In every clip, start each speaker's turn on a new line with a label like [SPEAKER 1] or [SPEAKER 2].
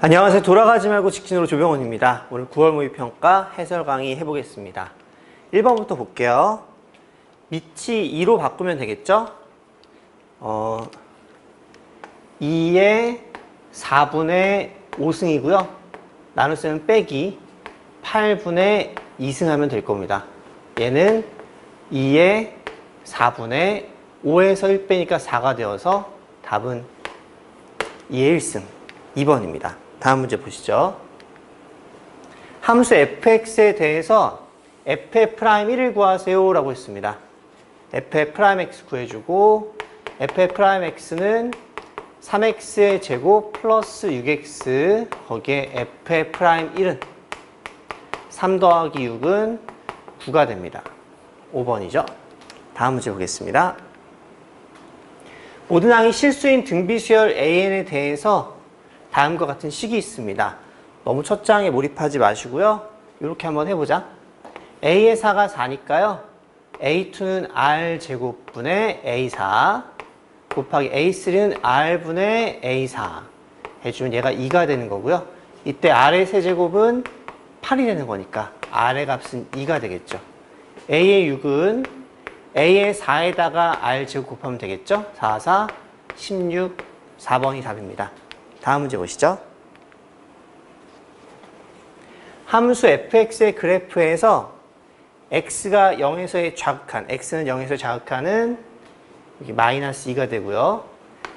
[SPEAKER 1] 안녕하세요. 돌아가지 말고 직진으로 조병원입니다. 오늘 9월 모의평가 해설 강의 해보겠습니다. 1번부터 볼게요. 밑이 2로 바꾸면 되겠죠? 2의 4분의 5승이고요. 나눗셈은 빼기 8분의 2승 하면 될 겁니다. 얘는 2의 4분의 5에서 1 빼니까 4가 되어서 답은 2의 1승 2번입니다. 다음 문제 보시죠. 함수 fx에 대해서 f'X를 구하세요 라고 했습니다. f'X 구해주고 f'X는 3x의 제곱 플러스 6x 거기에 f'X은 3 더하기 6은 9가 됩니다. 5번이죠. 다음 문제 보겠습니다. 모든 항이 실수인 등비수열 AN에 대해서 다음과 같은 식이 있습니다. 너무 첫 장에 몰입하지 마시고요. 이렇게 한번 해보자. A의 4가 4니까요. A2는 R제곱분의 A4 곱하기 A3는 R분의 A4 해주면 얘가 2가 되는 거고요. 이때 R의 세제곱은 8이 되는 거니까 R의 값은 2가 되겠죠. A의 6은 A의 4에다가 R제곱 곱하면 되겠죠. 4, 4, 16, 4번이 답입니다. 다음 문제 보시죠. 함수 fx의 그래프에서 x가 0에서의 좌극한, x는 0에서 좌극한은 여기 마이너스 2가 되고요.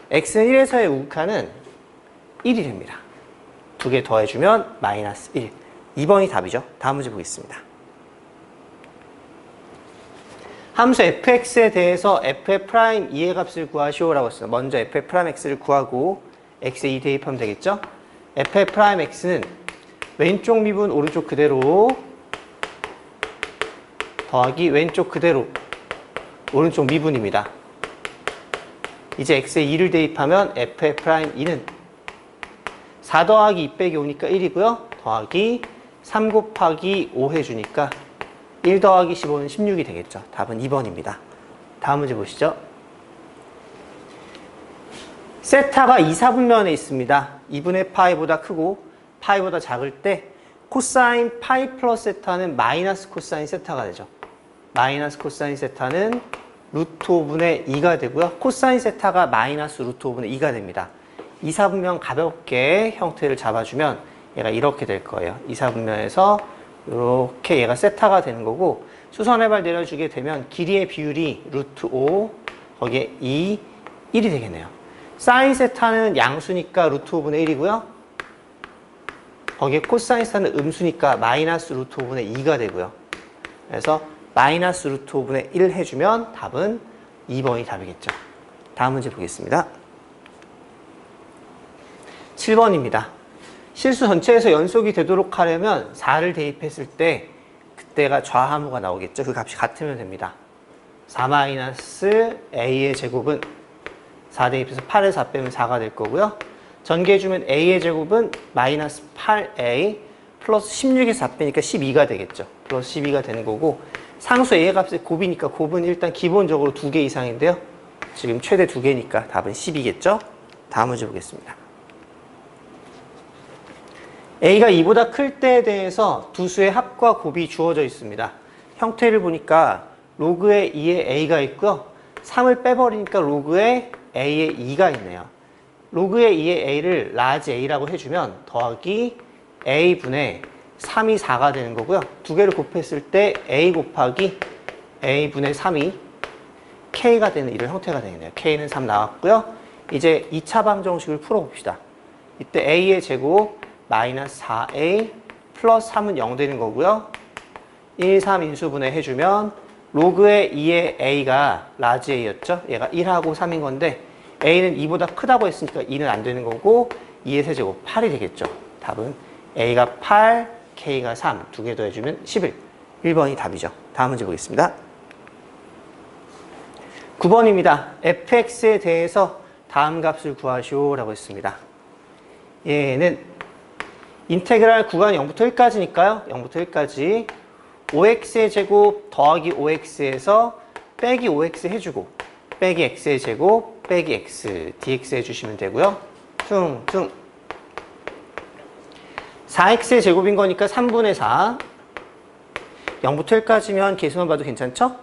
[SPEAKER 1] x는 1에서의 우극한은 1이 됩니다. 두 개 더해주면 마이너스 1. 2번이 답이죠. 다음 문제 보겠습니다. 함수 fx에 대해서 f'E의 값을 구하시오라고 했어요. 먼저 f'X를 구하고 x에 2 대입하면 되겠죠? f'X는 왼쪽 미분 오른쪽 그대로 더하기 왼쪽 그대로 오른쪽 미분입니다. 이제 x에 2를 대입하면 f'E는 4 더하기 2 빼기 5니까 1이고요. 더하기 3 곱하기 5 해주니까 1 더하기 15는 16이 되겠죠. 답은 2번입니다. 다음 문제 보시죠. 세타가 2, 4분면에 있습니다. 2분의 파이보다 크고 파이보다 작을 때 코사인 파이 플러스 세타는 마이너스 코사인 세타가 되죠. 마이너스 코사인 세타는 루트 5분의 2가 되고요. 코사인 세타가 마이너스 루트 5분의 2가 됩니다. 2, 4분면 가볍게 형태를 잡아주면 얘가 이렇게 될 거예요. 2, 4분면에서 이렇게 얘가 세타가 되는 거고 수선의 발 내려주게 되면 길이의 비율이 루트 5 거기에 2, 1이 되겠네요. 사인 세타는 양수니까 루트 5분의 1이고요. 거기에 코사인 세타는 음수니까 마이너스 루트 5분의 2가 되고요. 그래서 마이너스 루트 5분의 1 해주면 답은 2번이 답이겠죠. 다음 문제 보겠습니다. 7번입니다. 실수 전체에서 연속이 되도록 하려면 4를 대입했을 때 그때가 좌하무가 나오겠죠. 그 값이 같으면 됩니다. 4-a의 제곱은 4 대입해서 8에서 4 빼면 4가 될 거고요. 전개해주면 a의 제곱은 마이너스 8a 플러스 16에서 4 빼니까 12가 되겠죠. 플러스 12가 되는 거고 상수 a의 값의 곱이니까 곱은 일단 기본적으로 2개 이상인데요. 지금 최대 2개니까 답은 10이겠죠. 다음 문제 보겠습니다. a가 2보다 클 때에 대해서 두 수의 합과 곱이 주어져 있습니다. 형태를 보니까 로그의 2에 a가 있고요. 3을 빼버리니까 로그의 a에 2가 있네요. 로그의 2의 a를 라지 a라고 해주면 더하기 a분의 3이 4가 되는 거고요. 두 개를 곱했을 때 a 곱하기 a분의 3이 k가 되는 이런 형태가 되겠네요. k는 3 나왔고요. 이제 2차 방정식을 풀어봅시다. 이때 a의 제곱 마이너스 4a 플러스 3은 0 되는 거고요. 1, 3 인수분해 해주면 로그의 2의 a가 라지 a였죠. 얘가 1하고 3인 건데 a는 2보다 크다고 했으니까 2는 안 되는 거고 2의 세제곱 8이 되겠죠. 답은 a가 8, k가 3 두 개 더해주면 11. 1번이 답이죠. 다음 문제 보겠습니다. 9번입니다. fx에 대해서 다음 값을 구하시오 라고 했습니다. 얘는 인테그랄 구간 0부터 1까지니까요. 0부터 1까지 5x의 제곱 더하기 5x에서 빼기 5x 해주고 빼기 x의 제곱 빼기 x dx 해주시면 되고요. 퉁퉁 4x의 제곱인 거니까 3분의 4. 0부터 1까지면 개수만 봐도 괜찮죠?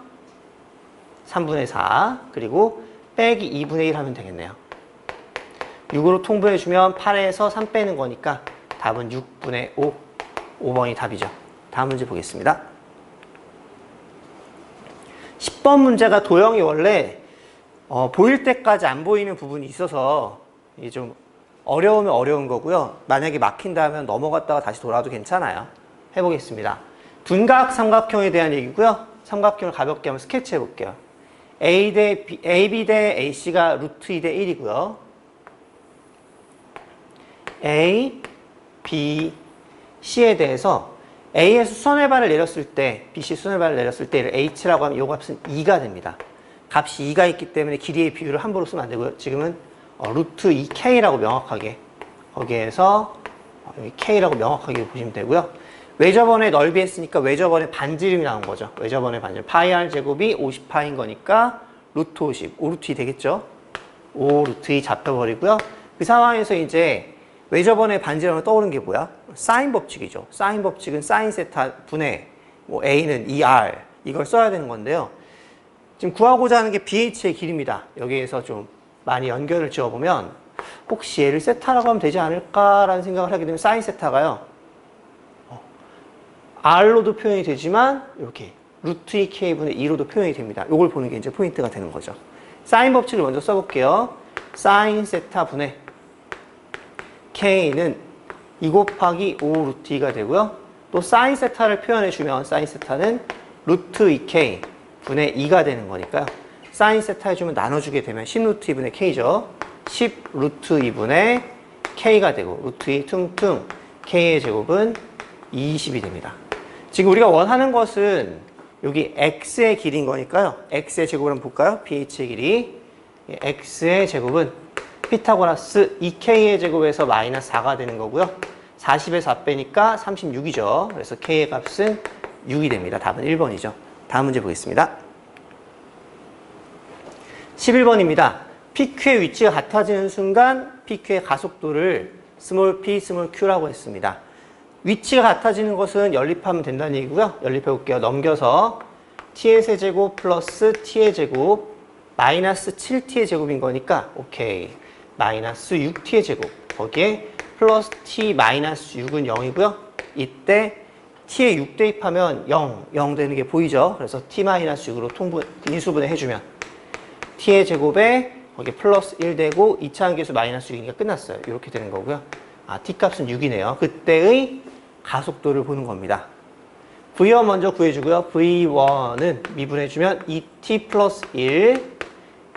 [SPEAKER 1] 3분의 4. 그리고 빼기 2분의 1 하면 되겠네요. 6으로 통분해주면 8에서 3 빼는 거니까 답은 6분의 5. 5번이 답이죠. 다음 문제 보겠습니다. 10번 문제가 도형이 원래 보일 때까지 안 보이는 부분이 있어서 이게 좀 어려우면 어려운 거고요. 만약에 막힌다면 넘어갔다가 다시 돌아와도 괜찮아요. 해보겠습니다. 둔각 삼각형에 대한 얘기고요. 삼각형을 가볍게 한번 스케치 해볼게요. AB 대 AC가 루트 2 대 1이고요. A, B, C에 대해서 A에서 수선의 반을 내렸을 때, BC 수선의 반을 내렸을 때 H라고 하면 이 값은 2가 됩니다. 값이 2가 있기 때문에 길이의 비율을 함부로 쓰면 안 되고요. 지금은 루트 2K라고 명확하게 거기에서 K라고 명확하게 보시면 되고요. 외접원의 넓이 했으니까 외접원의 반지름이 나온 거죠. 외접원의 반지름. 파이 R 제곱이 50파인 거니까 루트 50. 5루트 2 되겠죠? 5 루트 2 잡혀버리고요. 그 상황에서 이제 외접원의 반지름을 떠오르는 게 뭐야? 사인 법칙이죠. 사인 법칙은 사인 세타 분의 A는 2R 이걸 써야 되는 건데요. 지금 구하고자 하는 게 BH의 길이입니다. 여기에서 좀 많이 연결을 지어보면 혹시 얘를 세타라고 하면 되지 않을까라는 생각을 하게 되면 사인 세타가요. R로도 표현이 되지만 이렇게 루트 2K분의 2로도 표현이 됩니다. 이걸 보는 게 이제 포인트가 되는 거죠. 사인 법칙을 먼저 써볼게요. 사인 세타 분의 K는 2 곱하기 5 루트 2가 되고요. 또 사인 세타를 표현해주면 사인 세타는 루트 2K 분의 2가 되는 거니까요. 사인 세타 해주면 나눠주게 되면 10 루트 2분의 K죠. 10 루트 2분의 K가 되고 루트 2 퉁퉁 K의 제곱은 20이 됩니다. 지금 우리가 원하는 것은 여기 X의 길이인 거니까요. X의 제곱을 한번 볼까요? BH의 길이. X의 제곱은 피타고라스 2K의 제곱에서 마이너스 4가 되는 거고요. 40에 4 빼니까 36이죠. 그래서 K의 값은 6이 됩니다. 답은 1번이죠. 다음 문제 보겠습니다. 11번입니다. PQ의 위치가 같아지는 순간 PQ의 가속도를 스몰 p, 스몰 q라고 했습니다. 위치가 같아지는 것은 연립하면 된다는 얘기고요. 연립해 볼게요. 넘겨서 t의 세제곱 플러스 t의 제곱 마이너스 7t의 제곱인 거니까 오케이. 마이너스 6t의 제곱 거기에 플러스 t 마이너스 6은 0이고요. 이때 t에 6 대입하면 0 되는 게 보이죠? 그래서 t 마이너스 6으로 인수분해 해주면 t의 제곱에 거기 플러스 1 되고 2차 함계수 마이너스 6이니까 끝났어요. 이렇게 되는 거고요. t 값은 6이네요. 그때의 가속도를 보는 겁니다. V1 먼저 구해주고요. V1은 미분해주면 2t 플러스 1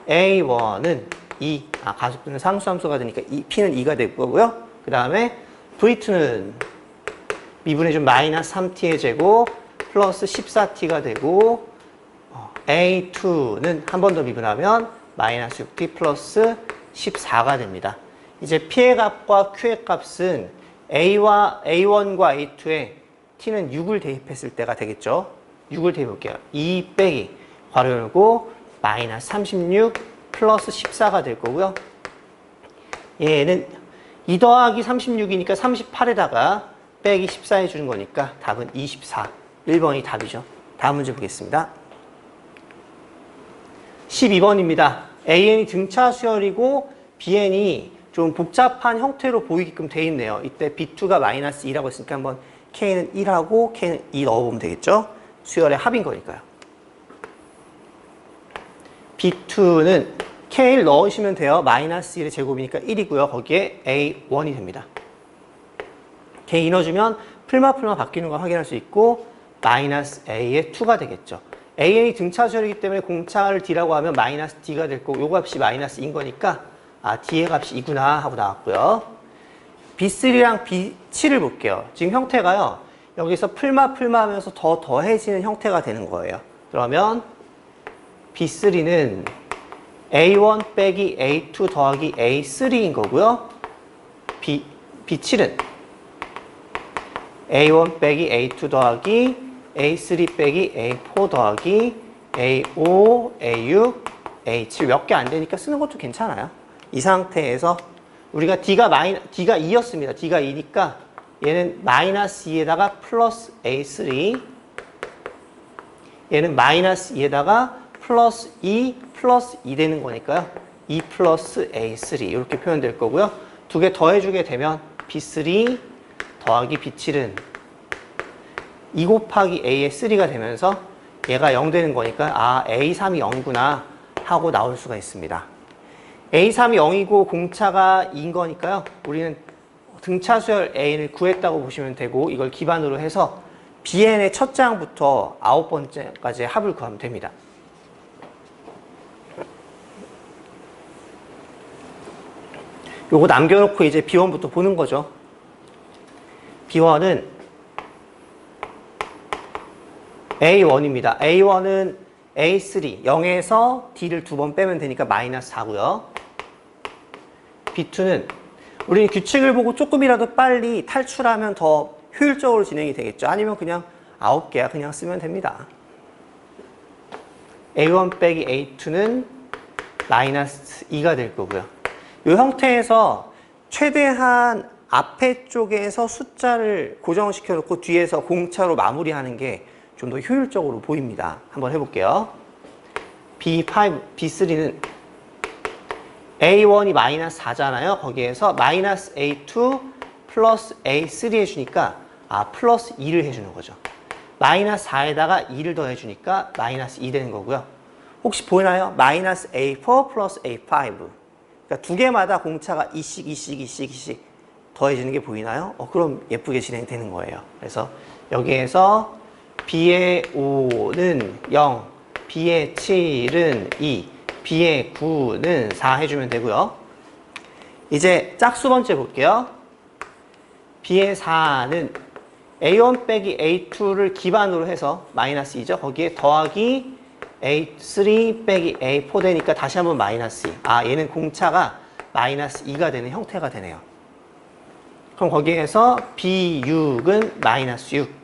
[SPEAKER 1] A1은 2 가속도는 상수함수가 되니까 P는 2가 될 거고요. 그 다음에 V2는 미분해주면 마이너스 3t의 제곱 플러스 14t가 되고 A2는 한 번 더 미분하면 마이너스 6t 플러스 14가 됩니다. 이제 P의 값과 Q의 값은 A와 A1과 A2에 T는 6을 대입했을 때가 되겠죠. 6을 대입해볼게요. 2 빼기 괄호 열고 마이너스 36 플러스 14가 될 거고요. 얘는 2 더하기 36이니까 38에다가 빼기 14 해주는 거니까 답은 24. 1번이 답이죠. 다음 문제 보겠습니다. 12번입니다. AN이 등차 수열이고 BN이 좀 복잡한 형태로 보이게끔 돼 있네요. 이때 B2가 마이너스 2라고 했으니까 한번 K는 1하고 K는 2 넣어보면 되겠죠. 수열의 합인 거니까요. B2는 K를 넣으시면 돼요. 마이너스 1의 제곱이니까 1이고요. 거기에 A1이 됩니다. K 넣어주면 풀마 바뀌는 걸 확인할 수 있고 마이너스 A의 2가 되겠죠. AN이 등차 수열이기 때문에 공차를 D라고 하면 마이너스 D가 될 거고 요 값이 마이너스인 거니까 D의 값이 2구나 하고 나왔고요. B3랑 B7을 볼게요. 지금 형태가요. 여기서 풀마 하면서 더 더해지는 형태가 되는 거예요. 그러면 B3는 A1 빼기 A2 더하기 A3인 거고요. B7은 A1 빼기 A2 더하기 A3 빼기 A4 더하기 A5, A6, A7 몇 개 안 되니까 쓰는 것도 괜찮아요. 이 상태에서 우리가 D가 2였습니다. D가 2니까 얘는 마이너스 2에다가 플러스 A3, 얘는 마이너스 2에다가 플러스 2 플러스 2 되는 거니까요. 2 플러스 A3 이렇게 표현될 거고요. 두 개 더해주게 되면 B3 더하기 B7은 2 곱하기 A의 3가 되면서 얘가 0 되는 거니까 아 A3이 0이구나 하고 나올 수가 있습니다. A3이 0이고 공차가 2인 거니까요. 우리는 등차수열 A를 구했다고 보시면 되고 이걸 기반으로 해서 Bn의 첫 장부터 9번째까지의 합을 구하면 됩니다. 요거 남겨놓고 이제 B1부터 보는 거죠. B1은 A1입니다. A1은 A3, 0에서 D를 2번 빼면 되니까 마이너스 4고요. B2는 우리는 규칙을 보고 조금이라도 빨리 탈출하면 더 효율적으로 진행이 되겠죠. 아니면 그냥 9개야 그냥 쓰면 됩니다. A1 빼기 A2는 마이너스 2가 될 거고요. 이 형태에서 최대한 앞에 쪽에서 숫자를 고정시켜 놓고 뒤에서 공차로 마무리하는 게 좀 더 효율적으로 보입니다. 한번 해볼게요. B5, B3는 A1이 마이너스 4잖아요. 거기에서 마이너스 A2 플러스 A3 해주니까 플러스 2를 해주는 거죠. 마이너스 4에다가 2를 더해주니까 마이너스 2 되는 거고요. 혹시 보이나요? 마이너스 A4 플러스 A5. 그러니까 두 개마다 공차가 2씩 더해지는 게 보이나요? 그럼 예쁘게 진행되는 거예요. 그래서 여기에서 B의 5는 0, B의 7은 2, B의 9는 4 해주면 되고요. 이제 짝수 번째 볼게요. B의 4는 A1 빼기 A2를 기반으로 해서 마이너스 2죠. 거기에 더하기 A3 빼기 A4 되니까 다시 한번 마이너스 2. 얘는 공차가 마이너스 2가 되는 형태가 되네요. 그럼 거기에서 B6은 마이너스 6,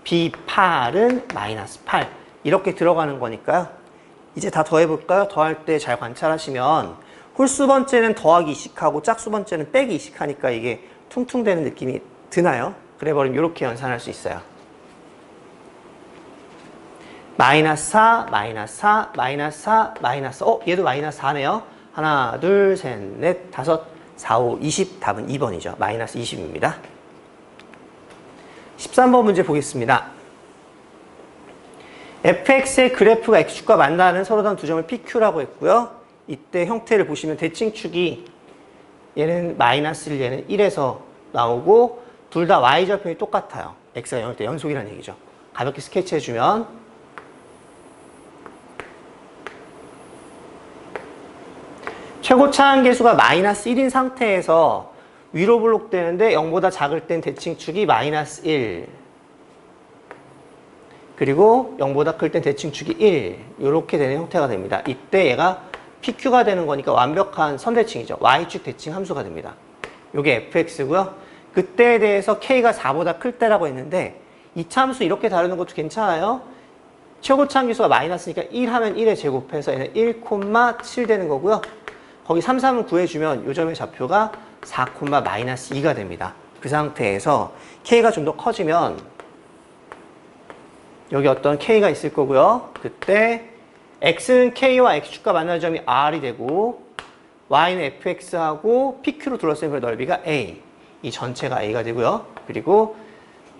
[SPEAKER 1] B8은 마이너스 8 이렇게 들어가는 거니까요. 이제 다 더해볼까요? 더할 때 잘 관찰하시면 홀수 번째는 더하기 2씩하고 짝수 번째는 빼기 2씩하니까 이게 퉁퉁대는 느낌이 드나요? 그래버리면 이렇게 연산할 수 있어요. 마이너스 4, 마이너스 4, 마이너스 4, 마이너스 얘도 마이너스 4네요. 하나, 둘, 셋, 넷, 다섯, 4, 5, 20 답은 2번이죠. 마이너스 20입니다. 13번 문제 보겠습니다. fx의 그래프가 x축과 만나는 서로 다른 두 점을 PQ라고 했고요. 이때 형태를 보시면 대칭축이 얘는 마이너스 1, 얘는 1에서 나오고 둘 다 y절편이 똑같아요. x가 0일 때 연속이라는 얘기죠. 가볍게 스케치해주면 최고 차항계수가 마이너스 1인 상태에서 위로 블록되는데 0보다 작을 땐 대칭축이 마이너스 1 그리고 0보다 클 땐 대칭축이 1 이렇게 되는 형태가 됩니다. 이때 얘가 PQ가 되는 거니까 완벽한 선대칭이죠. Y축 대칭 함수가 됩니다. 이게 fx고요. 그때에 대해서 k가 4보다 클 때라고 했는데 이 참수 이렇게 다루는 것도 괜찮아요. 최고 차항계수가 마이너스니까 1 하면 1에 제곱해서 얘는 1,7 되는 거고요. 거기 3, 3을 구해주면 이 점의 좌표가 4, 마이너스 2가 됩니다. 그 상태에서 k가 좀 더 커지면 여기 어떤 k가 있을 거고요. 그때 x는 k와 x축과 만나는 점이 r이 되고 y는 fx하고 pq로 둘러싸인 별 넓이가 a. 이 전체가 a가 되고요. 그리고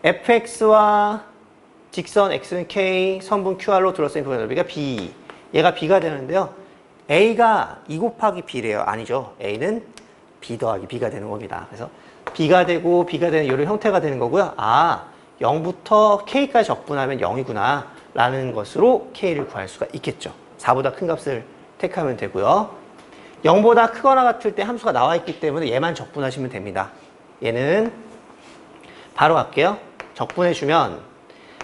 [SPEAKER 1] fx와 직선 x는 k, 선분 qr로 둘러싸인 별 넓이가 b. 얘가 b가 되는데요. a가 2 곱하기 b래요. 아니죠. a는 b 더하기 b가 되는 겁니다. 그래서 b가 되고 b가 되는 이런 형태가 되는 거고요. 0부터 k까지 적분하면 0이구나 라는 것으로 k를 구할 수가 있겠죠. 4보다 큰 값을 택하면 되고요. 0보다 크거나 같을 때 함수가 나와 있기 때문에 얘만 적분하시면 됩니다. 얘는 바로 갈게요. 적분해주면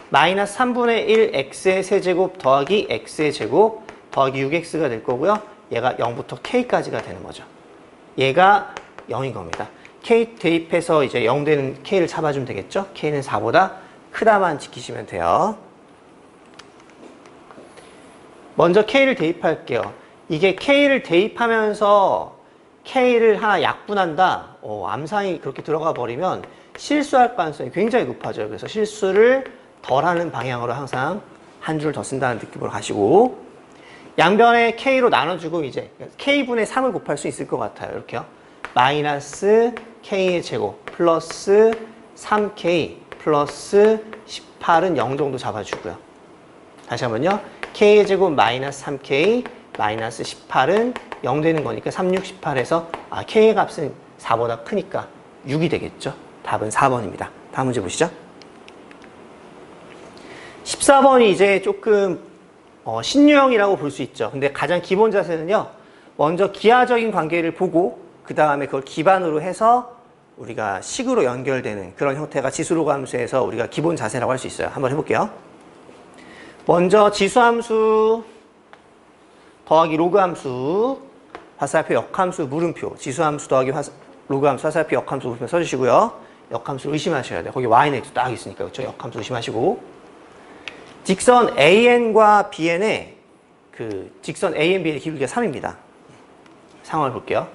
[SPEAKER 1] 마이너스 3분의 1 x의 세제곱 더하기 x의 제곱 더하기 6x가 될 거고요. 얘가 0부터 k까지가 되는 거죠. 얘가 0인 겁니다. k 대입해서 이제 0 되는 k를 잡아주면 되겠죠. k는 4보다 크다만 지키시면 돼요. 먼저 k를 대입할게요. 이게 k를 대입하면서 k를 하나 약분한다. 암상이 그렇게 들어가 버리면 실수할 가능성이 굉장히 높아져요. 그래서 실수를 덜하는 방향으로 항상 한 줄 더 쓴다는 느낌으로 가시고, 양변에 K로 나눠주고 이제 K분의 3을 곱할 수 있을 것 같아요. 이렇게요. 마이너스 K의 제곱 플러스 3K 플러스 18은 0 정도 잡아주고요. 다시 한번요. K의 제곱 마이너스 3K 마이너스 18은 0 되는 거니까 3, 6, 18에서 K의 값은 4보다 크니까 6이 되겠죠. 답은 4번입니다. 다음 문제 보시죠. 14번이 이제 조금 신유형이라고 볼 수 있죠. 근데 가장 기본 자세는요. 먼저 기하적인 관계를 보고 그 다음에 그걸 기반으로 해서 우리가 식으로 연결되는 그런 형태가 지수로그 함수에서 우리가 기본 자세라고 할 수 있어요. 한번 해볼게요. 먼저 지수함수 더하기 로그함수 화살표 역함수 물음표 지수함수 더하기 로그함수 화살표 역함수 물음표 써주시고요. 역함수 의심하셔야 돼요. 거기 y는 x 딱 있으니까 그렇죠? 역함수 의심하시고 직선 AN과 BN의 그 직선 AN, BN의 기울기가 3입니다. 상황을 볼게요.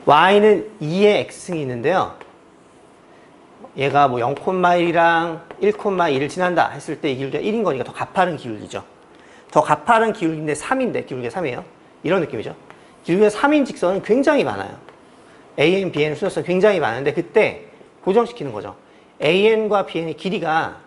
[SPEAKER 1] y는 2의 x승이 있는데요. 얘가 뭐 0,1이랑 1,2를 지난다 했을 때 이 기울기가 1인 거니까 더 가파른 기울기죠. 더 가파른 기울기인데 3인데 기울기가 3이에요. 이런 느낌이죠. 기울기가 3인 직선은 굉장히 많아요. AN, BN 순서가 굉장히 많은데 그때 고정시키는 거죠. AN과 BN의 길이가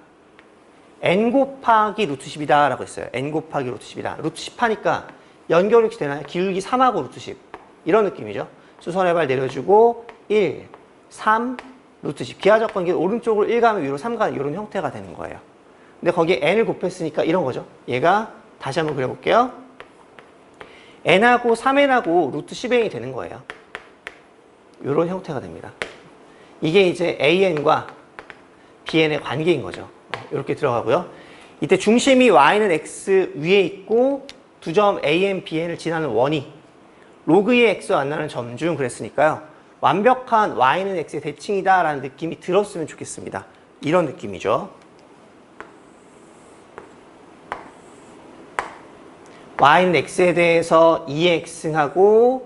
[SPEAKER 1] n 곱하기 루트 10이다 라고 했어요. n 곱하기 루트 10이다. 루트 10 하니까 연결이 되나요? 기울기 3하고 루트 10. 이런 느낌이죠. 수선의 발 내려주고 1, 3, 루트 10. 기하적 관계 오른쪽으로 1 가면 위로 3 가는 이런 형태가 되는 거예요. 근데 거기에 n을 곱했으니까 이런 거죠. 얘가 다시 한번 그려볼게요. n하고 3n하고 루트 10n이 되는 거예요. 이런 형태가 됩니다. 이게 이제 an과 bn의 관계인 거죠. 이렇게 들어가고요. 이때 중심이 y는 x 위에 있고 두 점 an, bn을 지나는 원이 로그의 x와 만나는 점 중 그랬으니까요. 완벽한 y는 x의 대칭이다 라는 느낌이 들었으면 좋겠습니다. 이런 느낌이죠. y는 x에 대해서 2의 x승하고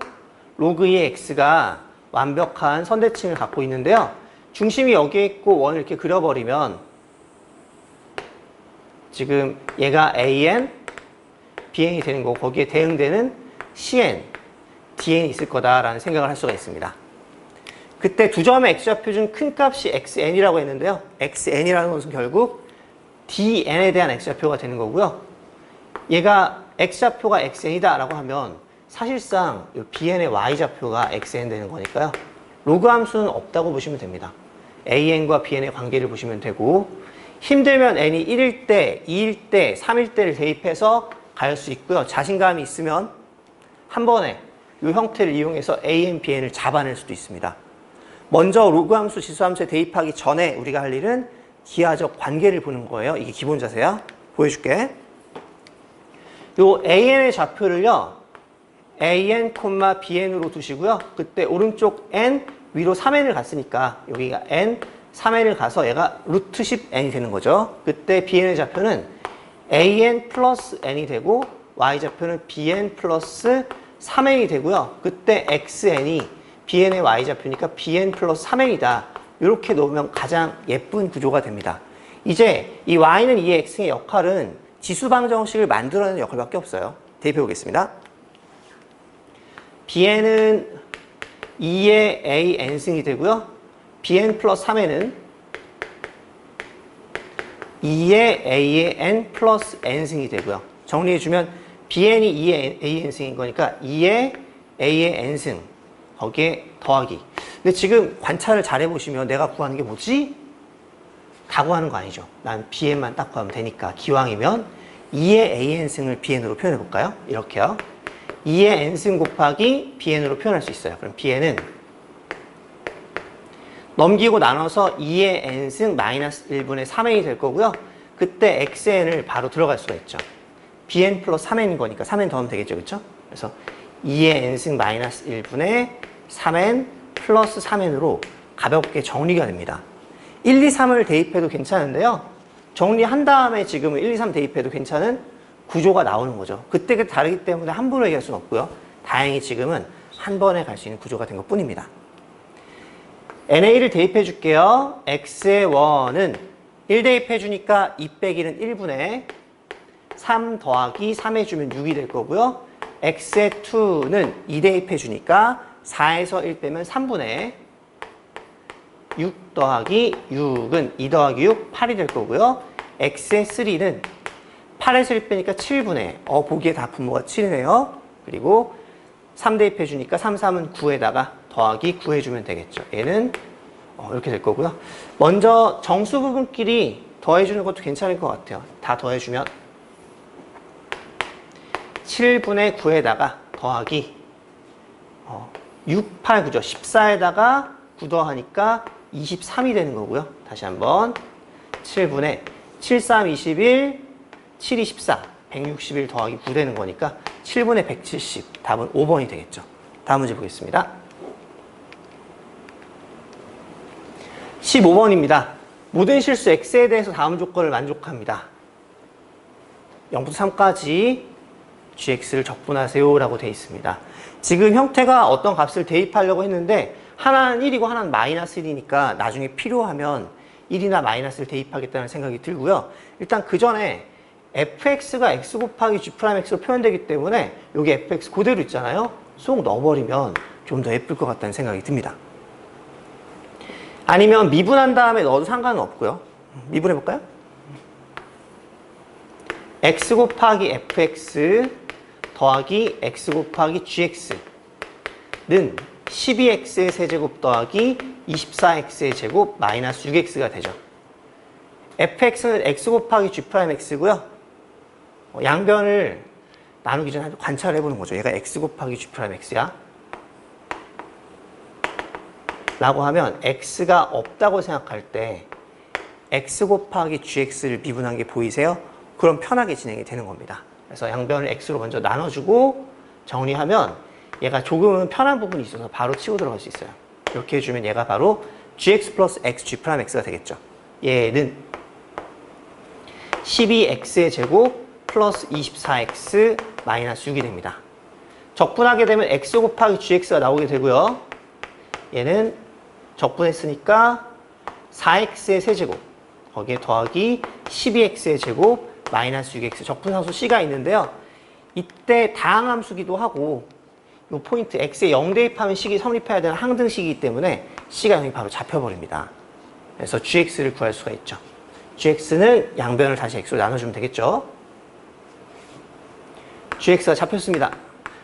[SPEAKER 1] 로그의 x가 완벽한 선대칭을 갖고 있는데요. 중심이 여기에 있고 원을 이렇게 그려버리면 지금 얘가 an, bn이 되는 거고 거기에 대응되는 cn, dn이 있을 거다라는 생각을 할 수가 있습니다. 그때 두 점의 x좌표 중 큰 값이 xn이라고 했는데요. xn이라는 것은 결국 dn에 대한 x좌표가 되는 거고요. 얘가 x좌표가 xn이다 라고 하면 사실상 bn의 y좌표가 xn 되는 거니까요. 로그 함수는 없다고 보시면 됩니다. an과 bn의 관계를 보시면 되고 힘들면 n이 1일 때, 2일 때, 3일 때를 대입해서 갈 수 있고요. 자신감이 있으면 한 번에 이 형태를 이용해서 an, bn을 잡아낼 수도 있습니다. 먼저 로그 함수, 지수 함수에 대입하기 전에 우리가 할 일은 기하적 관계를 보는 거예요. 이게 기본 자세야. 보여줄게. 요 an의 좌표를요. an, bn으로 두시고요. 그때 오른쪽 n, 위로 3n을 갔으니까 여기가 n, 3n을 가서 얘가 루트 10n이 되는 거죠. 그때 bn의 좌표는 an 플러스 n이 되고 y좌표는 bn 플러스 3n이 되고요. 그때 xn이 bn의 y좌표니까 bn 플러스 3n이다. 이렇게 놓으면 가장 예쁜 구조가 됩니다. 이제 이 y는 2의 x의 역할은 지수방정식을 만들어내는 역할밖에 없어요. 대입해 보겠습니다. bn은 2의 a n승이 되고요. bn 플러스 3n은 2의 a의 n 플러스 n승이 되고요. 정리해주면 bn이 2의 a n승인 거니까 2의 a의 n승 거기에 더하기. 근데 지금 관찰을 잘 해보시면 내가 구하는 게 뭐지? 다 구하는 거 아니죠. 난 bn만 딱 구하면 되니까 기왕이면 2의 an승을 bn으로 표현해 볼까요? 이렇게요. 2의 n승 곱하기 bn으로 표현할 수 있어요. 그럼 bn은 넘기고 나눠서 2의 n승 마이너스 1분의 3n이 될 거고요. 그때 xn을 바로 들어갈 수가 있죠. bn 플러스 3n인 거니까 3n 더하면 되겠죠. 그렇죠? 그래서 2의 n승 마이너스 1분의 3n 플러스 3n으로 가볍게 정리가 됩니다. 1, 2, 3을 대입해도 괜찮은데요. 정리한 다음에 지금은 1, 2, 3 대입해도 괜찮은 구조가 나오는 거죠. 그때 다르기 때문에 함부로 얘기할 수는 없고요. 다행히 지금은 한 번에 갈 수 있는 구조가 된 것 뿐입니다. NA를 대입해 줄게요. x의 1은 1 대입해 주니까 2 빼기 1은 1분의 3 더하기 3 해주면 6이 될 거고요. x의 2는 2 대입해 주니까 4에서 1 빼면 3분의 6 더하기 6은 2 더하기 6, 8이 될 거고요. x의 3는 8에서 1 빼니까 7분의, 보기에 다 분모가 7이네요. 그리고 3 대입해 주니까 3, 3은 9에다가 더하기 9 해주면 되겠죠. 얘는 이렇게 될 거고요. 먼저 정수 부분끼리 더해주는 것도 괜찮을 것 같아요. 다 더해주면 7분의 9에다가 더하기 6, 8, 9죠. 14에다가 9 더하니까 23이 되는 거고요. 다시 한번 7분의 7, 3, 21, 7, 24, 161 더하기 9 되는 거니까 7분의 170, 답은 5번이 되겠죠. 다음 문제 보겠습니다. 15번입니다. 모든 실수 x에 대해서 다음 조건을 만족합니다. 0부터 3까지 gx를 적분하세요 라고 되어 있습니다. 지금 형태가 어떤 값을 대입하려고 했는데 하나는 1이고 하나는 마이너스 1이니까 나중에 필요하면 1이나 마이너스를 대입하겠다는 생각이 들고요. 일단 그 전에 fx가 x 곱하기 g'x로 표현되기 때문에 여기 fx 그대로 있잖아요. 쏙 넣어버리면 좀 더 예쁠 것 같다는 생각이 듭니다. 아니면 미분한 다음에 넣어도 상관은 없고요. 미분해볼까요? x 곱하기 fx 더하기 x 곱하기 gx는 12x의 세제곱 더하기 24x의 제곱 마이너스 6x가 되죠. fx는 x 곱하기 g'x고요. 양변을 나누기 전에 관찰해보는 거죠. 얘가 x 곱하기 g'x야. 라고 하면 x가 없다고 생각할 때 x 곱하기 gx를 미분한 게 보이세요? 그럼 편하게 진행이 되는 겁니다. 그래서 양변을 x로 먼저 나눠주고 정리하면 얘가 조금은 편한 부분이 있어서 바로 치고 들어갈 수 있어요. 이렇게 해주면 얘가 바로 gx 플러스 x g'x가 되겠죠. 얘는 12x의 제곱 플러스 24x 마이너스 6이 됩니다. 적분하게 되면 x 곱하기 gx가 나오게 되고요. 얘는 적분했으니까 4x의 세제곱 거기에 더하기 12x의 제곱 마이너스 6x 적분상수 c가 있는데요. 이때 다항함수기도 하고 이 포인트 x에 0 대입하면 식이 성립해야 되는 항등식이기 때문에 c가 여기 바로 잡혀버립니다. 그래서 gx를 구할 수가 있죠. gx는 양변을 다시 x로 나눠주면 되겠죠. gx가 잡혔습니다.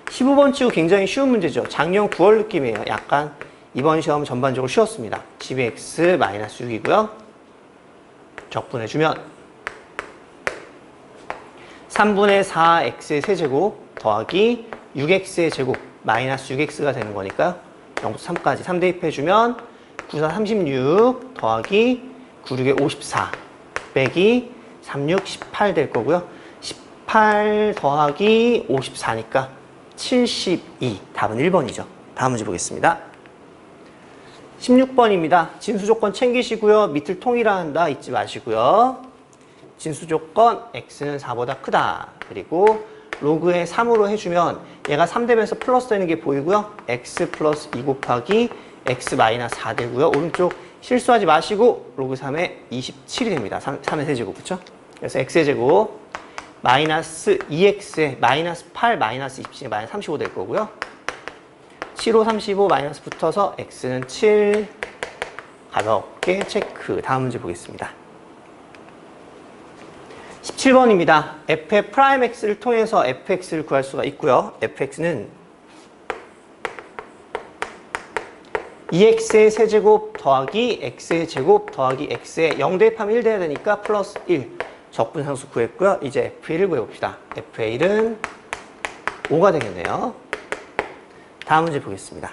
[SPEAKER 1] 15번 치고 굉장히 쉬운 문제죠. 작년 9월 느낌이에요. 약간 이번 시험은 전반적으로 쉬웠습니다. 12x 마이너스 6이고요. 적분해주면 3분의 4x의 세제곱 더하기 6x의 제곱 마이너스 6x가 되는 거니까 0부터 3까지 3 대입해주면 9, 4, 36 더하기 9, 6에 54 빼기 36, 18 될 거고요. 18 더하기 54니까 72. 답은 1번이죠. 다음 문제 보겠습니다. 16번입니다. 진수조건 챙기시고요. 밑을 통일한다 잊지 마시고요. 진수조건 x는 4보다 크다. 그리고 로그에 3으로 해주면 얘가 3 되면서 플러스 되는 게 보이고요. x 플러스 2 곱하기 x 마이너스 4 되고요. 오른쪽 실수하지 마시고 로그 3에 27이 됩니다. 3의 세제곱 그쵸? 그래서 x의 제곱 마이너스 2x에 마이너스 8 마이너스 27에 마이너스 35 될 거고요. 7, 5, 35 마이너스 붙어서 x는 7 가볍게 체크. 다음 문제 보겠습니다. 17번입니다. f의 프라임 x를 통해서 fx를 구할 수가 있고요. fx는 2x의 세제곱 더하기 x의 제곱 더하기 x의 0 대입하면 1 돼야 되니까 플러스 1 적분상수 구했고요. 이제 f1을 구해봅시다. f1은 5가 되겠네요. 다음 문제 보겠습니다.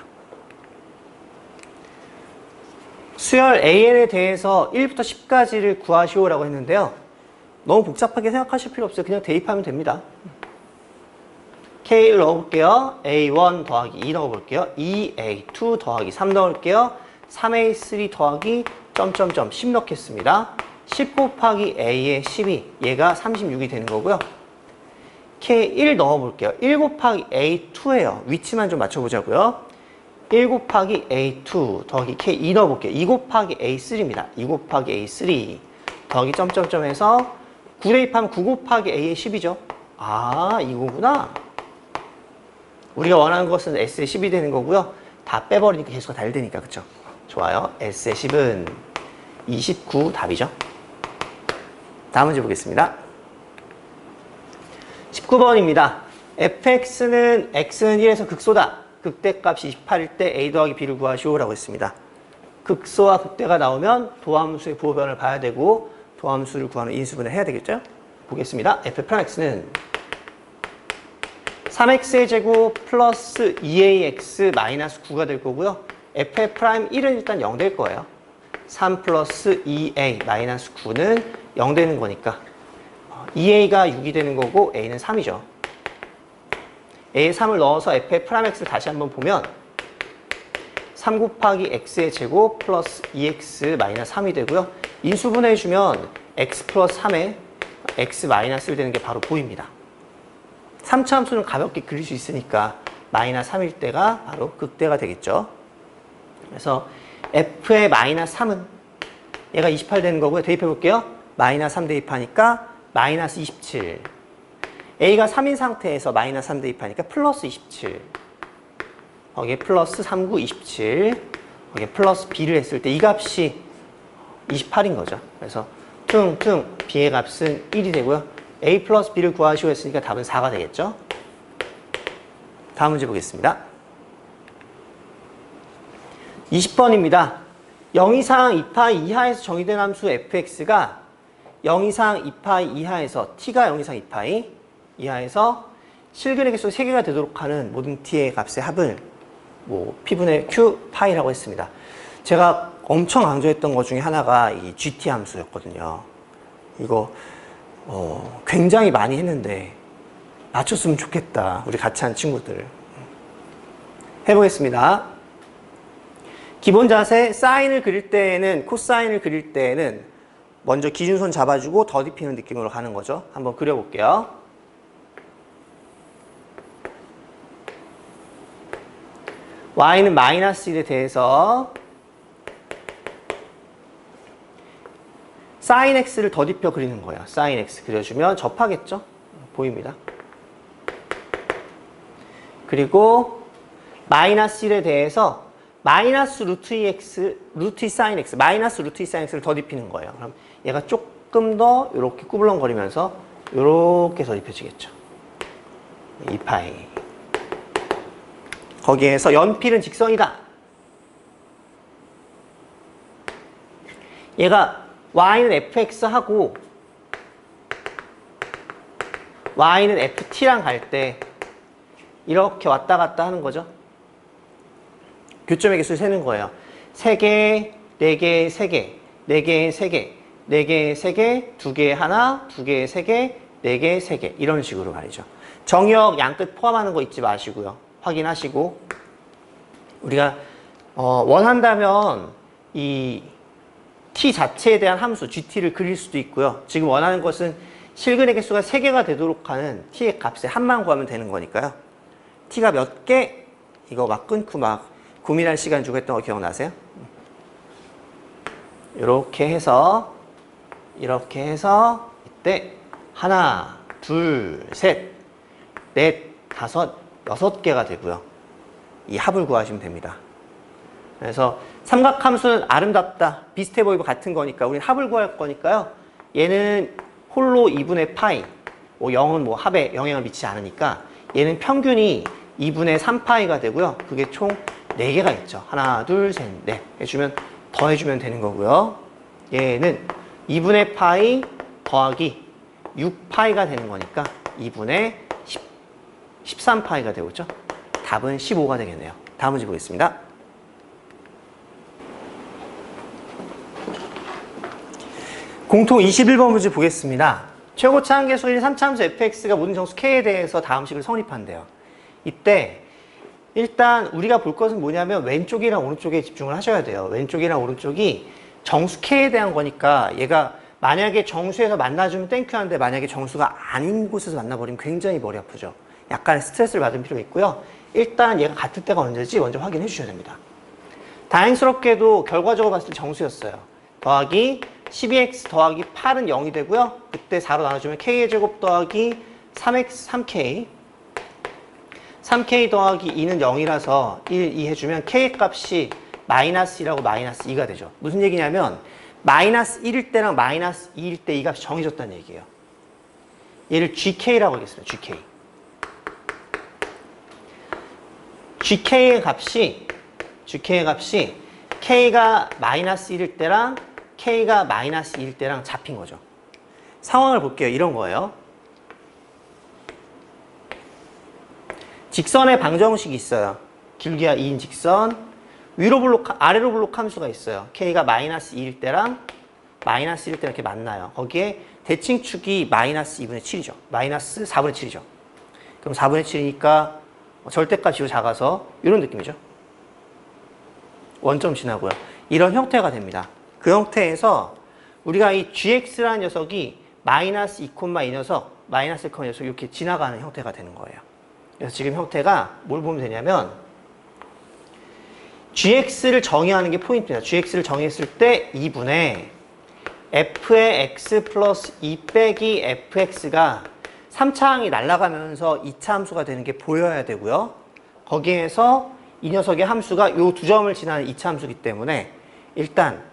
[SPEAKER 1] 수열 AN에 대해서 1부터 10까지를 구하시오라고 했는데요. 너무 복잡하게 생각하실 필요 없어요. 그냥 대입하면 됩니다. K를 넣어볼게요. A1 더하기 2 넣어볼게요. 2A2 더하기 3 넣을게요. 3A3 더하기 점점점 10 넣겠습니다. 10 곱하기 A의 12 얘가 36이 되는 거고요. K1 넣어볼게요. 1 곱하기 A2예요. 위치만 좀 맞춰보자고요. 1 곱하기 A2 더하기 K2 넣어볼게요. 2 곱하기 A3입니다. 2 곱하기 A3 더하기 점점점 해서 9 대입하면 9 곱하기 A의 10이죠. 아, 이거구나. 우리가 원하는 것은 S의 10이 되는 거고요. 다 빼버리니까 개수가 다르니까, 그쵸? 좋아요. S의 10은 29 답이죠. 다음 문제 보겠습니다. 19번입니다. fx는 x는 1에서 극소다. 극대값이 28일 때 a 더하기 b를 구하시오라고 했습니다. 극소와 극대가 나오면 도함수의 부호변을 봐야 되고 도함수를 구하는 인수분해 해야 되겠죠? 보겠습니다. f'x는 3x의 제곱 플러스 2ax 마이너스 9가 될 거고요. f'P'은 일단 0 될 거예요. 3 플러스 2a 마이너스 9는 0 되는 거니까 2a가 6이 되는 거고 a는 3이죠. a에 3을 넣어서 f'X를 다시 한번 보면 3 곱하기 x의 제곱 플러스 2x 마이너스 3이 되고요. 인수분해해주면 x 플러스 3에 x 마이너스 1 되는 게 바로 보입니다. 3차 함수는 가볍게 그릴 수 있으니까 마이너스 3일 때가 바로 극대가 되겠죠. 그래서 f의 마이너스 3은 얘가 28 되는 거고요. 대입해 볼게요. 마이너스 3 대입하니까 마이너스 27. a가 3인 상태에서 마이너스 3 대입하니까 플러스 27. 거기에 플러스 39, 27. 거기에 플러스 b를 했을 때 이 값이 28인 거죠. 그래서 퉁퉁 b의 값은 1이 되고요. a 플러스 b를 구하시오 했으니까 답은 4가 되겠죠. 다음 문제 보겠습니다. 20번입니다. 0 이상 2파이 이하에서 정의된 함수 fx가 0 이상 2파이 이하에서 t가 0 이상 2파이 이하에서 실근의 개수 3개가 되도록 하는 모든 t의 값의 합을 p분의 q 파이라고 했습니다. 제가 엄청 강조했던 것 중에 하나가 이 gt 함수였거든요. 이거 굉장히 많이 했는데 맞췄으면 좋겠다. 우리 같이 한 친구들. 해보겠습니다. 기본 자세, 사인을 그릴 때에는, 코사인을 그릴 때에는 먼저 기준선 잡아주고 더딥히는 느낌으로 가는 거죠. 한번 그려볼게요. y는 마이너스 1에 대해서 sin x를 더딥혀 그리는 거예요. sin x 그려주면 접하겠죠? 보입니다. 그리고 마이너스 1에 대해서 마이너스 루트 2x, 루트 2 sin x, 마이너스 루트 2 sin x를 더딥히는 거예요. 그럼 얘가 조금 더 이렇게 꾸불렁거리면서 이렇게 더딥혀지겠죠. 2파이. 거기에서 연필은 직선이다. 얘가 y는 fx하고 y는 ft랑 갈 때 이렇게 왔다 갔다 하는 거죠. 교점의 개수를 세는 거예요. 3개, 4개, 3개, 4개, 3개, 4개, 3개, 2개, 하나, 2개, 3개, 4개, 3개 이런 식으로 말이죠. 정역 양끝 포함하는 거 잊지 마시고요. 확인하시고 우리가 원한다면 이 t 자체에 대한 함수 gt를 그릴 수도 있고요. 지금 원하는 것은 실근의 개수가 3개가 되도록 하는 t의 값의 합만 구하면 되는 거니까요. t가 몇 개? 이거 막 끊고 막 고민할 시간 주고 했던 거 기억나세요? 이렇게 해서 이때 하나, 둘, 셋, 넷, 다섯, 6개가 되고요. 이 합을 구하시면 됩니다. 그래서 삼각함수는 아름답다, 비슷해 보이고 같은 거니까 우리는 합을 구할 거니까요. 얘는 홀로 2분의 파이, 0은 합에 영향을 미치지 않으니까 얘는 평균이 2분의 3파이가 되고요. 그게 총 4개가 있죠. 하나, 둘, 셋, 넷 해주면 더해주면 되는 거고요. 얘는 2분의 파이 더하기 6파이가 되는 거니까 2분의 13파이가 되겠죠. 답은 15가 되겠네요. 다음 문제 보겠습니다. 공통 21번 문제 보겠습니다. 최고차 한계수 1, 3차 함수 fx가 모든 정수 k에 대해서 다음 식을 성립한대요. 이때 일단 우리가 볼 것은 뭐냐면 왼쪽이랑 오른쪽에 집중을 하셔야 돼요. 왼쪽이랑 오른쪽이 정수 k에 대한 거니까 얘가 만약에 정수에서 만나주면 땡큐 하는데 만약에 정수가 아닌 곳에서 만나버리면 굉장히 머리 아프죠. 약간의 스트레스를 받을 필요가 있고요. 일단 얘가 같을 때가 언제지 먼저 확인해 주셔야 됩니다. 다행스럽게도 결과적으로 봤을 때 정수였어요. 더하기 12x 더하기 8은 0이 되고요. 그때 4로 나눠주면 k의 제곱 더하기 3k 3k 더하기 2는 0이라서 1, 2 해주면 k의 값이 마이너스 1하고 마이너스 2가 되죠. 무슨 얘기냐면 마이너스 1일 때랑 마이너스 2일 때 이 값이 정해졌다는 얘기예요. 얘를 gk라고 하겠습니다. gk의 값이 k가 마이너스 1일 때랑 k가 마이너스 2일 때랑 잡힌 거죠. 상황을 볼게요. 이런 거예요. 직선의 방정식이 있어요. 길기가 2인 직선, 위로 블록, 아래로 블록 함수가 있어요. k가 마이너스 2일 때랑 마이너스 1일 때랑 이렇게 만나요. 거기에 대칭축이 마이너스 2분의 7이죠. 마이너스 4분의 7이죠. 그럼 4분의 7이니까 절대값이 작아서 이런 느낌이죠. 원점 지나고요. 이런 형태가 됩니다. 그 형태에서 우리가 이 gx라는 녀석이 마이너스 2, 이 녀석, 마이너스 1, 녀석 이렇게 지나가는 형태가 되는 거예요. 그래서 지금 형태가 뭘 보면 되냐면 gx를 정의하는 게 포인트입니다. gx를 정의했을 때 2분의 f의 x 플러스 2 빼기 fx가 3차항이 날아가면서 2차 함수가 되는 게 보여야 되고요. 거기에서 이 녀석의 함수가 이 두 점을 지나는 2차 함수이기 때문에 일단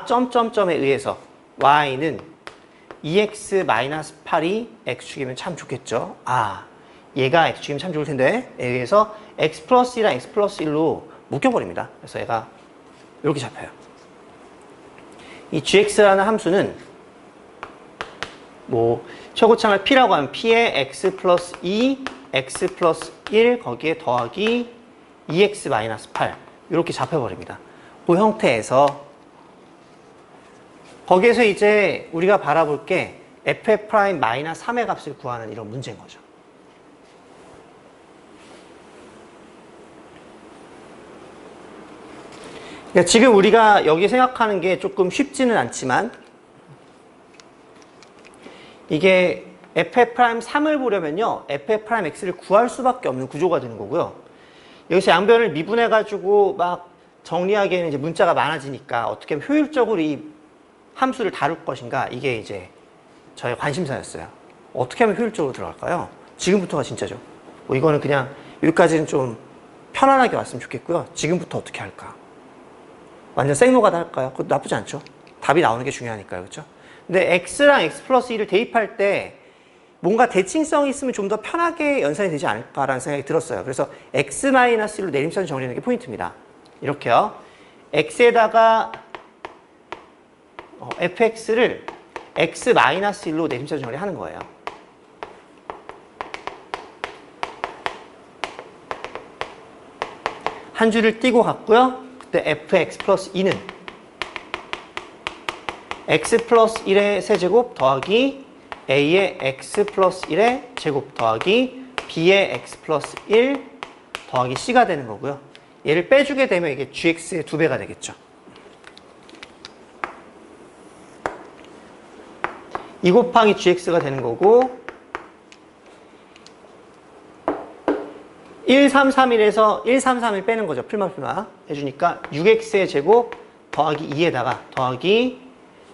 [SPEAKER 1] 점점점에 의해서 y는 2x-8이 x축이면 참 좋겠죠. 얘가 x축이면 참 좋을 텐데 에 의해서 x 플러스 1랑 x 플러스 1로 묶여버립니다. 그래서 얘가 이렇게 잡혀요. 이 gx라는 함수는 뭐 최고창을 p라고 하면 p의 x 플러스 2, x 플러스 1 거기에 더하기 2x-8 이렇게 잡혀버립니다. 그 형태에서 거기에서 이제 우리가 바라볼 게 f'-3의 값을 구하는 이런 문제인 거죠. 그러니까 지금 우리가 여기 생각하는 게 조금 쉽지는 않지만 이게 f'3을 보려면요 f'(x를) 구할 수밖에 없는 구조가 되는 거고요. 여기서 양변을 미분해가지고 막 정리하기에는 이제 문자가 많아지니까 어떻게 하면 효율적으로 이 함수를 다룰 것인가 이게 이제 저의 관심사였어요. 어떻게 하면 효율적으로 들어갈까요? 지금부터가 진짜죠. 뭐 이거는 그냥 여기까지는 좀 편안하게 왔으면 좋겠고요. 지금부터 어떻게 할까? 완전 생노가다 할까요? 그것도 나쁘지 않죠. 답이 나오는 게 중요하니까요. 그렇죠? 근데 x랑 x 플러스 1을 대입할 때 뭔가 대칭성이 있으면 좀 더 편하게 연산이 되지 않을까라는 생각이 들었어요. 그래서 x-1로 내림선 정리하는 게 포인트입니다. 이렇게요. x에다가 fx를 x-1로 내림선 정리하는 거예요. 한 줄을 띄고 갔고요. 그때 fx 플러스 2는 x 플러스 1의 세제곱 더하기 a의 x 플러스 1의 제곱 더하기 b의 x 플러스 1 더하기 c가 되는 거고요. 얘를 빼주게 되면 이게 gx의 2배가 되겠죠. 2 곱하기 gx가 되는 거고 1331에서 1331 빼는 거죠. 풀마 해주니까 6x의 제곱 더하기 2에다가 더하기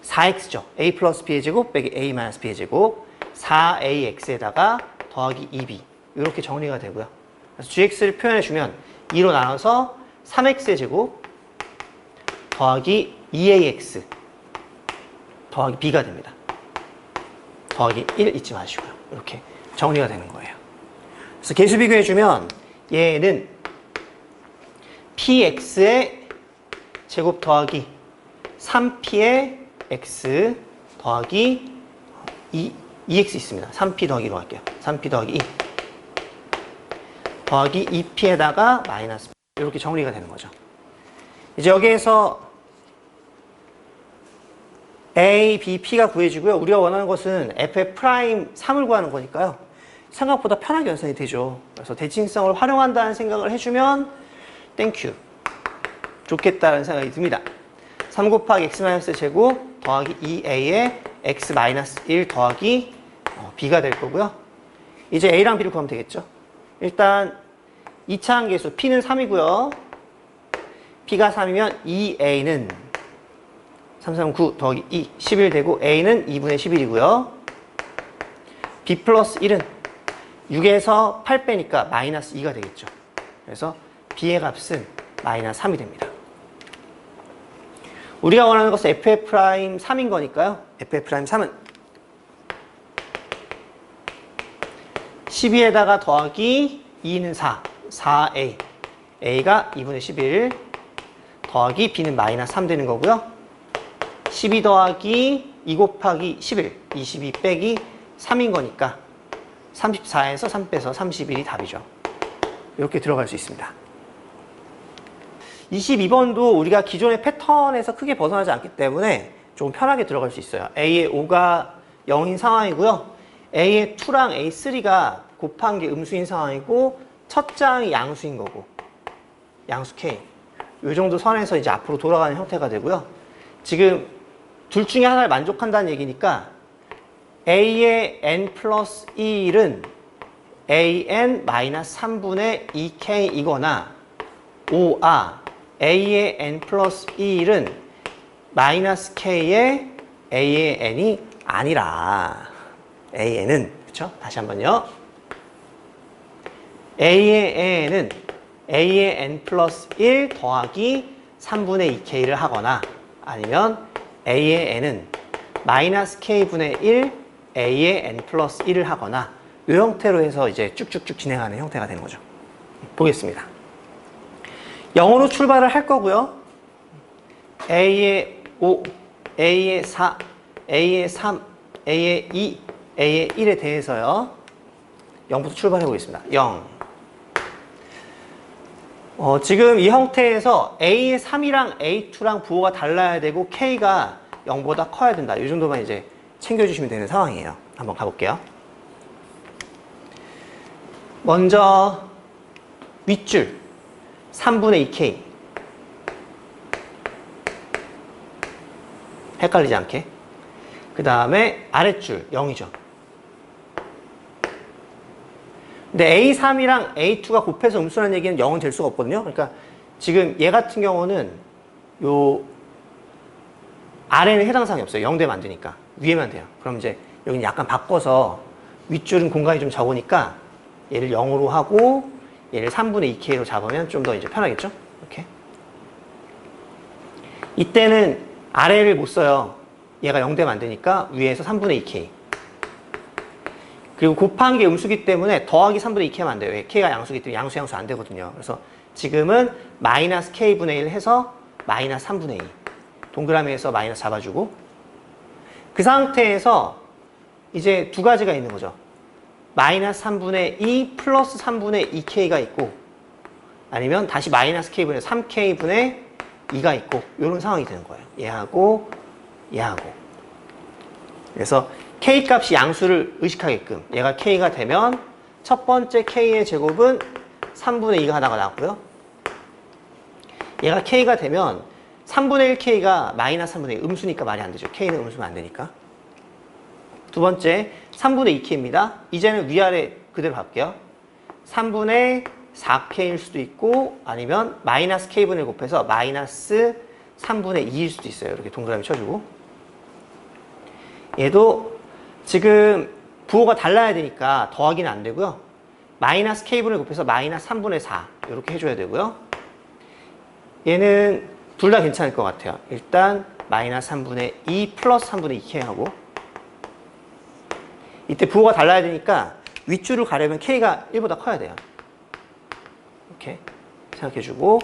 [SPEAKER 1] 4x죠. a 플러스 b의 제곱 빼기 a 마이너스 b의 제곱 4ax에다가 더하기 2b 이렇게 정리가 되고요. 그래서 gx를 표현해주면 2로 나눠서 3x의 제곱 더하기 2ax 더하기 b가 됩니다. 더하기 1 잊지 마시고요. 이렇게 정리가 되는 거예요. 그래서 계수 비교해주면 얘는 px의 제곱 더하기 3p의 x 더하기 2x 있습니다. 3p 더하기로 할게요. 3p 더하기 2 더하기 2p에다가 마이너스 이렇게 정리가 되는 거죠. 이제 여기에서 a, b, p가 구해지고요. 우리가 원하는 것은 f'3을 구하는 거니까요. 생각보다 편하게 연산이 되죠. 그래서 대칭성을 활용한다는 생각을 해주면 땡큐 좋겠다는 생각이 듭니다. 3 곱하기 x-, 제곱 더하기 2a의 x-1 더하기 b가 될 거고요. 이제 a랑 b를 구하면 되겠죠. 일단 2차 계수 P는 3이고요. P가 3이면 2A는 3, 3, 9 더하기 2, 11 되고 A는 2분의 11이고요. B 플러스 1은 6에서 8 빼니까 마이너스 2가 되겠죠. 그래서 B의 값은 마이너스 3이 됩니다. 우리가 원하는 것은 FF'3인 거니까요. FF'3은 12에다가 더하기 2는 4, 4A. A가 2분의 11 더하기 B는 마이너스 3 되는 거고요. 12 더하기 2 곱하기 11, 22 빼기 3인 거니까 34에서 3 빼서 31이 답이죠. 이렇게 들어갈 수 있습니다. 22번도 우리가 기존의 패턴에서 크게 벗어나지 않기 때문에 좀 편하게 들어갈 수 있어요. A의 5가 0인 상황이고요. A의 2랑 A3가 곱한 게 음수인 상황이고 첫 장이 양수인 거고 양수 K. 이 정도 선에서 이제 앞으로 돌아가는 형태가 되고요. 지금 둘 중에 하나를 만족한다는 얘기니까 A의 n 플러스 1은 AN 마이너스 3분의 2K이거나 5아 A의 n 플러스 1은 마이너스 K의 A의 n이 아니라 AN은 그쵸? 다시 한번요. A의 n은 A의 n 플러스 1 더하기 3분의 2K를 하거나 아니면 A의 n은 마이너스 K분의 1 A의 n 플러스 1을 하거나 이 형태로 해서 이제 쭉쭉쭉 진행하는 형태가 되는 거죠. 보겠습니다. 0으로 출발을 할 거고요. A의 5, A의 4, A의 3, A의 2, A의 1에 대해서요. 0부터 출발해 보겠습니다. 0. 지금 이 형태에서 A의 3이랑 A2랑 부호가 달라야 되고 K가 0보다 커야 된다. 이 정도만 이제 챙겨주시면 되는 상황이에요. 한번 가볼게요. 먼저 윗줄 3분의 2K 헷갈리지 않게. 그 다음에 아랫줄 0이죠. 근데 A3이랑 A2가 곱해서 음수라는 얘기는 0은 될 수가 없거든요. 그러니까 지금 얘 같은 경우는 요 아래는 해당 사항이 없어요. 0 되면 안 되니까. 위에만 돼요. 그럼 이제 여기는 약간 바꿔서 윗줄은 공간이 좀 적으니까 얘를 0으로 하고 얘를 3분의 2K로 잡으면 좀 더 이제 편하겠죠? 이렇게. 이때는 아래를 못 써요. 얘가 0 되면 안 되니까 위에서 3분의 2K. 그리고 곱한 게 음수기 때문에 더하기 3분의 2K 하면 안 돼요. 왜? K가 양수기 때문에 양수 안 되거든요. 그래서 지금은 마이너스 K분의 1 해서 마이너스 3분의 2. 동그라미에서 마이너스 잡아주고 그 상태에서 이제 두 가지가 있는 거죠. 마이너스 3분의 2 플러스 3분의 2K가 있고 아니면 다시 마이너스 K분의 3K분의 2가 있고 이런 상황이 되는 거예요. 얘하고 얘하고. 그래서 K값이 양수를 의식하게끔 얘가 K가 되면 첫 번째 K의 제곱은 3분의 2가 하나가 나왔고요. 얘가 K가 되면 3분의 1K가 마이너스 3분의 2 음수니까 말이 안 되죠. K는 음수면 안 되니까. 두 번째 3분의 2K입니다. 이제는 위아래 그대로 갈게요. 3분의 4K일 수도 있고 아니면 마이너스 K분을 곱해서 마이너스 3분의 2일 수도 있어요. 이렇게 동그라미 쳐주고 얘도 지금 부호가 달라야 되니까 더하기는 안 되고요. 마이너스 K분을 곱해서 마이너스 3분의 4 이렇게 해줘야 되고요. 얘는 둘 다 괜찮을 것 같아요. 일단 마이너스 3분의 2 플러스 3분의 2K 하고 이때 부호가 달라야 되니까 윗줄을 가려면 K가 1보다 커야 돼요. 이렇게 생각해주고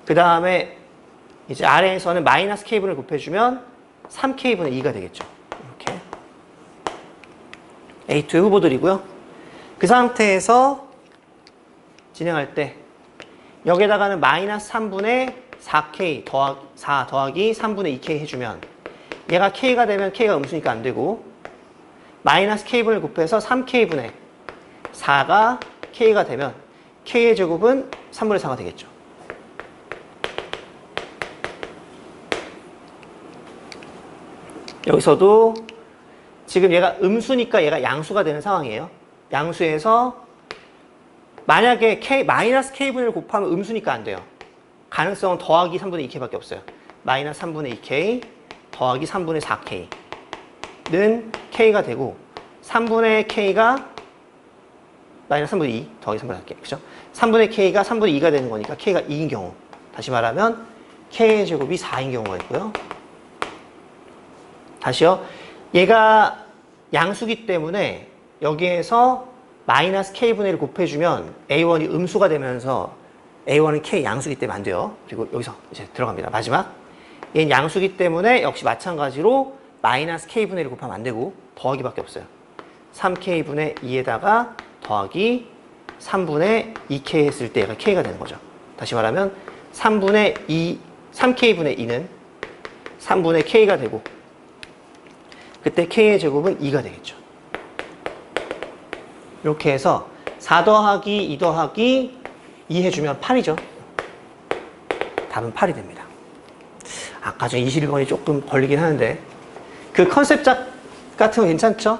[SPEAKER 1] 그 다음에 이제 아래에서는 마이너스 K분을 곱해주면 3K분의 2가 되겠죠. 이렇게 A2의 후보들이고요. 그 상태에서 진행할 때 여기에다가는 마이너스 3분의 4K 4 더하기 3분의 2K 해주면 얘가 K가 되면 K가 음수니까 안 되고 마이너스 K분을 곱해서 3K분의 4가 K가 되면 K의 제곱은 3분의 4가 되겠죠. 여기서도 지금 얘가 음수니까 얘가 양수가 되는 상황이에요. 양수에서 만약에 마이너스 k분의 1 곱하면 음수니까 안 돼요. 가능성은 더하기 3분의 2k밖에 없어요. 마이너스 3분의 2k 더하기 3분의 4k는 k가 되고 3분의 k가 마이너스 3분의 2 더하기 3분의 4k. 그죠? 3분의 k가 3분의 2가 되는 거니까 k가 2인 경우. 다시 말하면 k의 제곱이 4인 경우가 있고요. 다시요. 얘가 양수기 때문에 여기에서 마이너스 k분의 1 곱해주면 a1이 음수가 되면서 a1은 k 양수기 때문에 안 돼요. 그리고 여기서 이제 들어갑니다. 마지막. 얘는 양수기 때문에 역시 마찬가지로 마이너스 k분의 1 곱하면 안 되고 더하기밖에 없어요. 3k분의 2에다가 더하기 3분의 2k 했을 때 얘가 k가 되는 거죠. 다시 말하면 3k분의 2는 3분의 k가 되고 그때 k의 제곱은 2가 되겠죠. 이렇게 해서 4 더하기 2 더하기 2 해주면 8이죠. 답은 8이 됩니다. 아까 전 21번이 조금 걸리긴 하는데 그 컨셉작 같은 거 괜찮죠?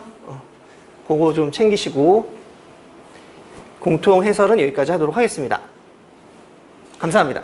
[SPEAKER 1] 그거 좀 챙기시고 공통 해설은 여기까지 하도록 하겠습니다. 감사합니다.